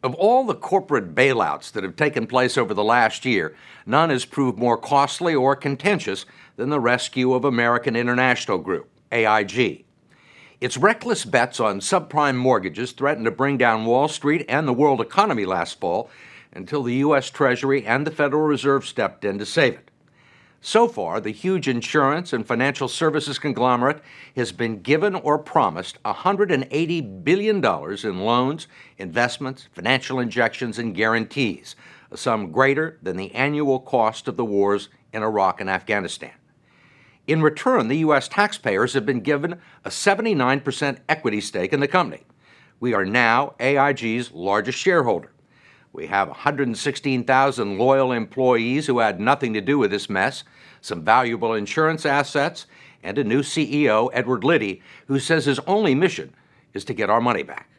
Of all the corporate bailouts that have taken place over the last year, none has proved more costly or contentious than the rescue of American International Group, AIG. Its reckless bets on subprime mortgages threatened to bring down Wall Street and the world economy last fall until the U.S. Treasury and the Federal Reserve stepped in to save it. So far, the huge insurance and financial services conglomerate has been given or promised $180 billion in loans, investments, financial injections, and guarantees, a sum greater than the annual cost of the wars in Iraq and Afghanistan. In return, the U.S. taxpayers have been given a 79% equity stake in the company. We are now AIG's largest shareholder. We have 116,000 loyal employees who had nothing to do with this mess, some valuable insurance assets, and a new CEO, Edward Liddy, who says his only mission is to get our money back.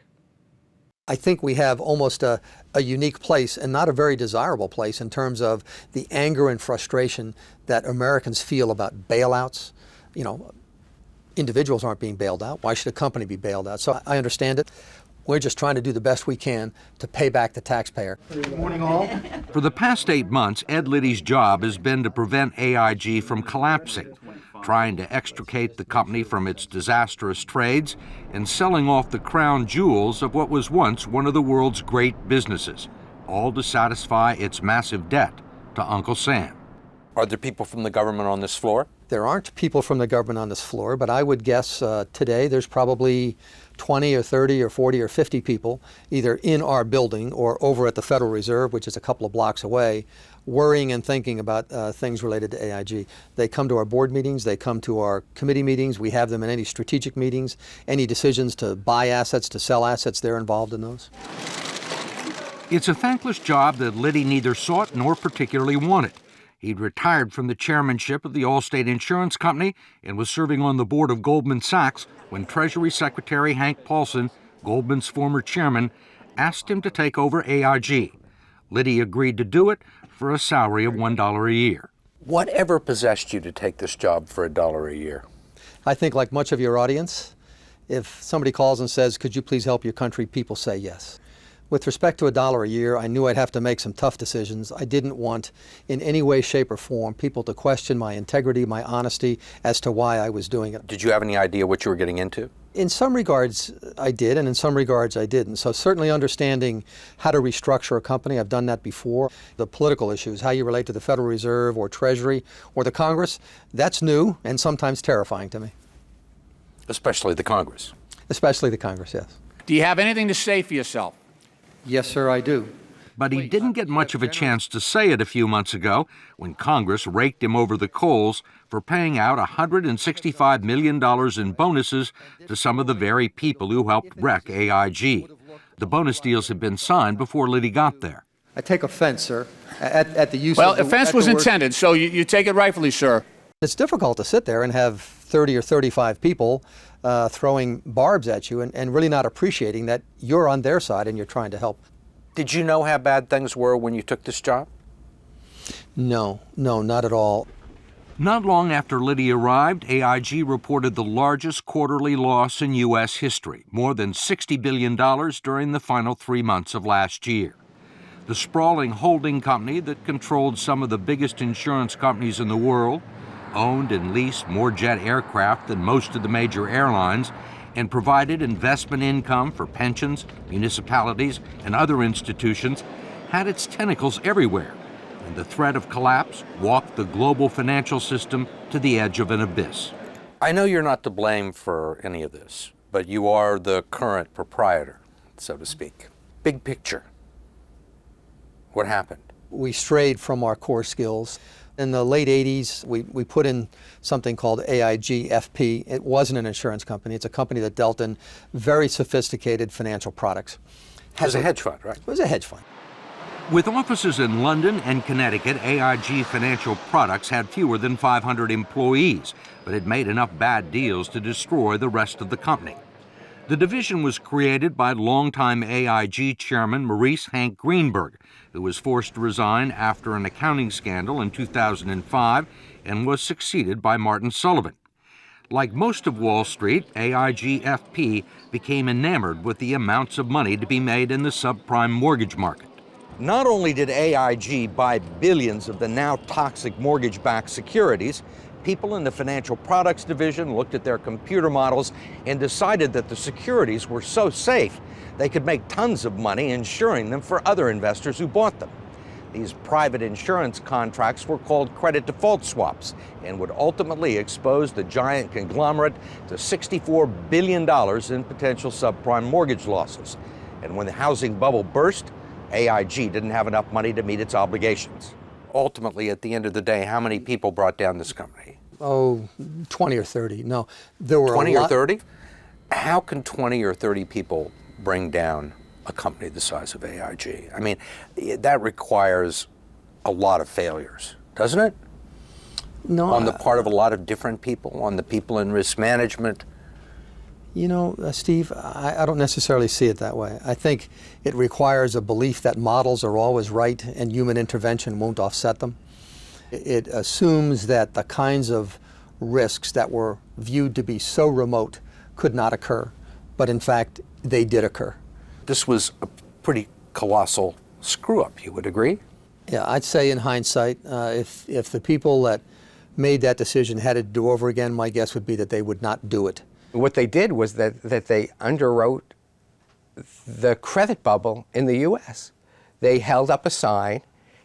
I think we have almost a unique place, and not a very desirable place, in terms of the anger and frustration that Americans feel about bailouts. You know, individuals aren't being bailed out. Why should a company be bailed out? So I understand it. We're just trying to do the best we can to pay back the taxpayer. Good morning, all. For the past 8 months, Ed Liddy's job has been to prevent AIG from collapsing, trying to extricate the company from its disastrous trades and selling off the crown jewels of what was once one of the world's great businesses, all to satisfy its massive debt to Uncle Sam. Are there people from the government on this floor? There aren't people from the government on this floor, but I would guess today there's probably 20 or 30 or 40 or 50 people either in our building or over at the Federal Reserve, which is a couple of blocks away, worrying and thinking about things related to AIG. They come to our board meetings, they come to our committee meetings, we have them in any strategic meetings, any decisions to buy assets, to sell assets, they're involved in those. It's a thankless job that Liddy neither sought nor particularly wanted. He'd retired from the chairmanship of the Allstate Insurance Company and was serving on the board of Goldman Sachs when Treasury Secretary Hank Paulson, Goldman's former chairman, asked him to take over AIG. Liddy agreed to do it for a salary of $1 a year. Whatever possessed you to take this job for $1 a year? I think, like much of your audience, if somebody calls and says, could you please help your country, people say yes. With respect to $1 a year, I knew I'd have to make some tough decisions. I didn't want, in any way, shape, or form, people to question my integrity, my honesty, as to why I was doing it. Did you have any idea what you were getting into? In some regards, I did, and in some regards, I didn't. So certainly understanding how to restructure a company, I've done that before. The political issues, how you relate to the Federal Reserve or Treasury or the Congress, that's new and sometimes terrifying to me. Especially the Congress. Especially the Congress, yes. Do you have anything to say for yourself? Yes, sir, I do. But he didn't get much of a chance to say it a few months ago when Congress raked him over the coals for paying out $165 million in bonuses to some of the very people who helped wreck AIG. The bonus deals had been signed before Liddy got there. I take offense, sir, at the use of... Well, offense was intended, so you take it rightfully, sir. It's difficult to sit there and have 30 or 35 people throwing barbs at you and really not appreciating that you're on their side and you're trying to help. Did you know how bad things were when you took this job? No, not at all. Not long after Liddy arrived, AIG reported the largest quarterly loss in U.S. history, more than $60 billion during the final 3 months of last year. The sprawling holding company that controlled some of the biggest insurance companies in the world, owned and leased more jet aircraft than most of the major airlines, and provided investment income for pensions, municipalities, and other institutions, had its tentacles everywhere, and the threat of collapse walked the global financial system to the edge of an abyss. I know you're not to blame for any of this, but you are the current proprietor, so to speak. Big picture. What happened? We strayed from our core skills. In the late 80s, we put in something called AIG FP. It wasn't an insurance company. It's a company that dealt in very sophisticated financial products. It was a hedge fund, right? It was a hedge fund. With offices in London and Connecticut, AIG Financial Products had fewer than 500 employees, but it made enough bad deals to destroy the rest of the company. The division was created by longtime AIG chairman Maurice Hank Greenberg, who was forced to resign after an accounting scandal in 2005 and was succeeded by Martin Sullivan. Like most of Wall Street, AIG-FP became enamored with the amounts of money to be made in the subprime mortgage market. Not only did AIG buy billions of the now toxic mortgage-backed securities, people in the financial products division looked at their computer models and decided that the securities were so safe they could make tons of money insuring them for other investors who bought them. These private insurance contracts were called credit default swaps and would ultimately expose the giant conglomerate to $64 billion in potential subprime mortgage losses. And when the housing bubble burst, AIG didn't have enough money to meet its obligations. Ultimately, at the end of the day, how many people brought down this company? Oh, 20 or 30. No, there were 20 or 30? How can 20 or 30 people bring down a company the size of AIG? I mean, that requires a lot of failures, doesn't it? No. On the part of a lot of different people, on the people in risk management. You know, Steve, I don't necessarily see it that way. I think it requires a belief that models are always right and human intervention won't offset them. It assumes that the kinds of risks that were viewed to be so remote could not occur, but in fact, they did occur. This was a pretty colossal screw-up, you would agree? Yeah, I'd say in hindsight, if the people that made that decision had it to do over again, my guess would be that they would not do it. What they did was that they underwrote the credit bubble in the U.S. They held up a sign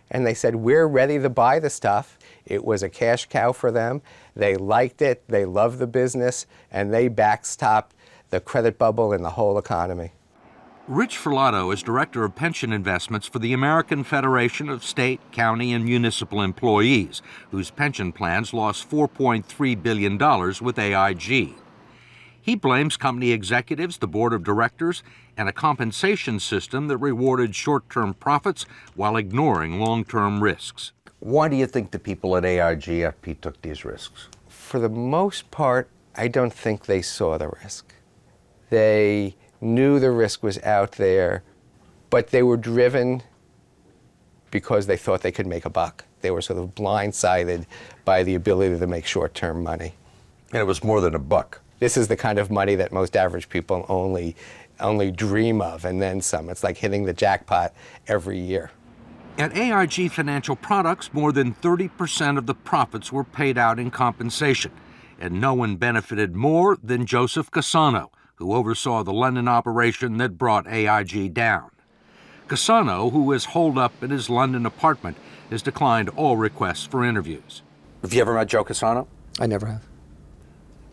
and they said, we're ready to buy the stuff. It was a cash cow for them. They liked it, they loved the business, and they backstopped the credit bubble and the whole economy. Rich Ferlato is Director of Pension Investments for the American Federation of State, County, and Municipal Employees, whose pension plans lost $4.3 billion with AIG. He blames company executives, the board of directors, and a compensation system that rewarded short-term profits while ignoring long-term risks. Why do you think the people at AIG-FP took these risks? For the most part, I don't think they saw the risk. They knew the risk was out there, but they were driven because they thought they could make a buck. They were sort of blindsided by the ability to make short-term money. And it was more than a buck. This is the kind of money that most average people only dream of, and then some. It's like hitting the jackpot every year. At AIG Financial Products, more than 30% of the profits were paid out in compensation, and no one benefited more than Joseph Cassano, who oversaw the London operation that brought AIG down. Cassano, who is holed up in his London apartment, has declined all requests for interviews. Have you ever met Joe Cassano? I never have.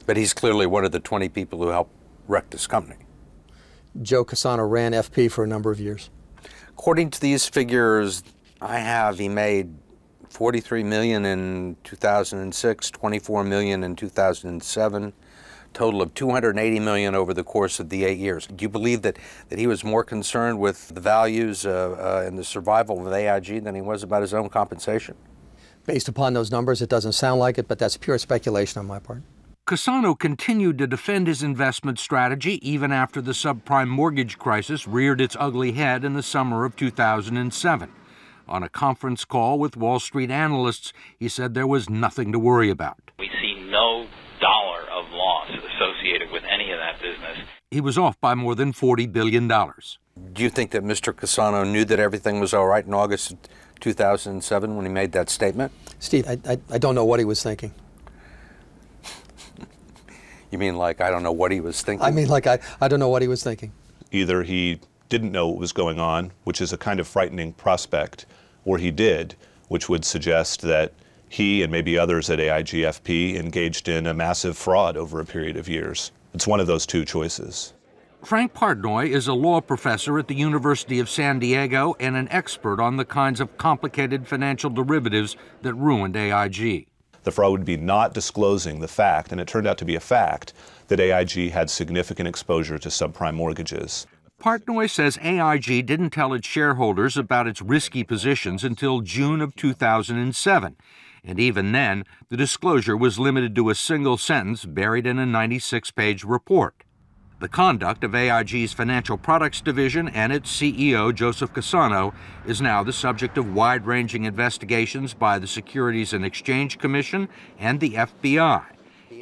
But he's clearly one of the 20 people who helped wreck this company. Joe Cassano ran FP for a number of years. According to these figures he made $43 million in 2006, $24 million in 2007, total of $280 million over the course of the 8 years. Do you believe that he was more concerned with the values and the survival of AIG than he was about his own compensation? Based upon those numbers, it doesn't sound like it, but that's pure speculation on my part. Cassano continued to defend his investment strategy even after the subprime mortgage crisis reared its ugly head in the summer of 2007. On a conference call with Wall Street analysts, he said there was nothing to worry about. We see no dollar of loss associated with any of that business. He was off by more than $40 billion. Do you think that Mr. Cassano knew that everything was all right in August of 2007 when he made that statement? Steve, I don't know what he was thinking. You mean like I don't know what he was thinking? I mean like I don't know what he was thinking. Either he didn't know what was going on, which is a kind of frightening prospect, or he did, which would suggest that he and maybe others at AIG-FP engaged in a massive fraud over a period of years. It's one of those two choices. Frank Partnoy is a law professor at the University of San Diego and an expert on the kinds of complicated financial derivatives that ruined AIG. The fraud would be not disclosing the fact, and it turned out to be a fact, that AIG had significant exposure to subprime mortgages. Partnoy says AIG didn't tell its shareholders about its risky positions until June of 2007. And even then, the disclosure was limited to a single sentence buried in a 96-page report. The conduct of AIG's financial products division and its CEO, Joseph Cassano, is now the subject of wide-ranging investigations by the Securities and Exchange Commission and the FBI.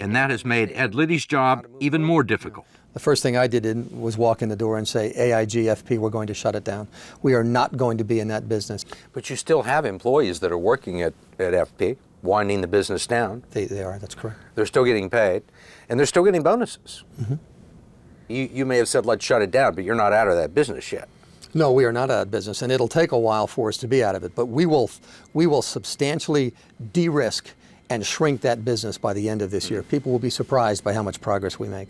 and that has made Ed Liddy's job even more difficult. The first thing I did was walk in the door and say, AIG, FP, we're going to shut it down. We are not going to be in that business. But you still have employees that are working at FP, winding the business down. They are, that's correct. They're still getting paid, and they're still getting bonuses. Mm-hmm. You may have said, let's shut it down, but you're not out of that business yet. No, we are not out of business, and it'll take a while for us to be out of it. But we will substantially de-risk and shrink that business by the end of this year. People will be surprised by how much progress we make.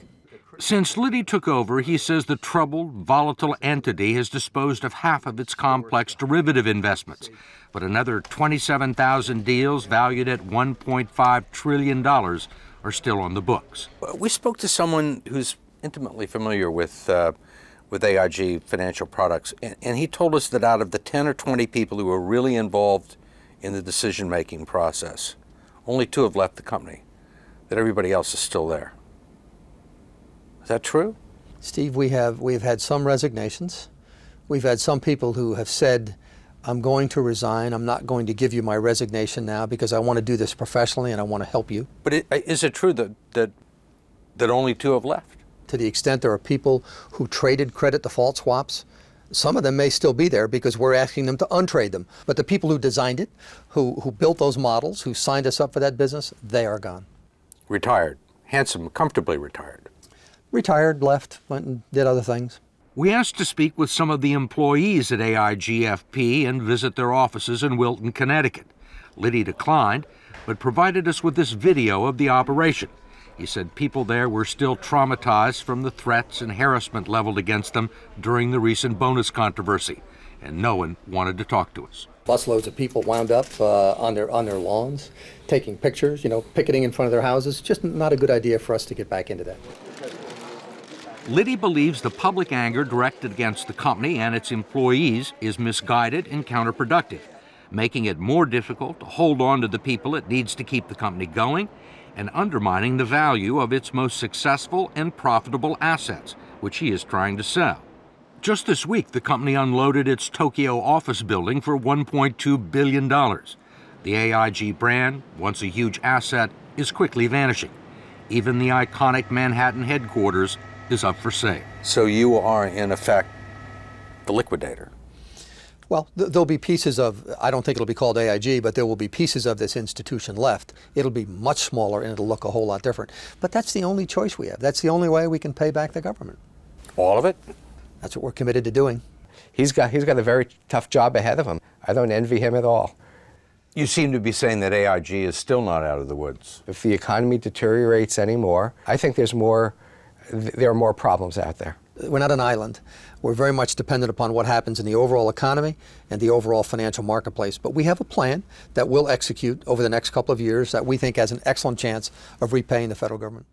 Since Liddy took over, he says the troubled, volatile entity has disposed of half of its complex derivative investments. But another 27,000 deals valued at $1.5 trillion are still on the books. We spoke to someone who's intimately familiar with AIG financial products, and he told us that out of the 10 or 20 people who are really involved in the decision-making process, only 2 have left the company, that everybody else is still there. Is that true? Steve, we've had some resignations. We've had some people who have said, I'm going to resign. I'm not going to give you my resignation now because I want to do this professionally and I want to help you. But is it true that only 2 have left? To the extent there are people who traded credit default swaps, some of them may still be there because we're asking them to untrade them. But the people who designed it, who built those models, who signed us up for that business, they are gone. Retired. Handsome, comfortably retired. Retired, left, went and did other things. We asked to speak with some of the employees at AIG FP and visit their offices in Wilton, Connecticut. Liddy declined, but provided us with this video of the operation. He said people there were still traumatized from the threats and harassment leveled against them during the recent bonus controversy, and no one wanted to talk to us. Busloads of people wound up on their lawns, taking pictures, picketing in front of their houses. Just not a good idea for us to get back into that. Liddy believes the public anger directed against the company and its employees is misguided and counterproductive, making it more difficult to hold on to the people it needs to keep the company going and undermining the value of its most successful and profitable assets, which he is trying to sell. Just this week, the company unloaded its Tokyo office building for $1.2 billion. The AIG brand, once a huge asset, is quickly vanishing. Even the iconic Manhattan headquarters is up for sale. So you are, in effect, the liquidator. Well, there'll be pieces of, I don't think it'll be called AIG, but there will be pieces of this institution left. It'll be much smaller and it'll look a whole lot different. But that's the only choice we have. That's the only way we can pay back the government. All of it? That's what we're committed to doing. He's got a very tough job ahead of him. I don't envy him at all. You seem to be saying that AIG is still not out of the woods. If the economy deteriorates anymore, I think there are more problems out there. We're not an island. We're very much dependent upon what happens in the overall economy and the overall financial marketplace. But we have a plan that we'll execute over the next couple of years that we think has an excellent chance of repaying the federal government.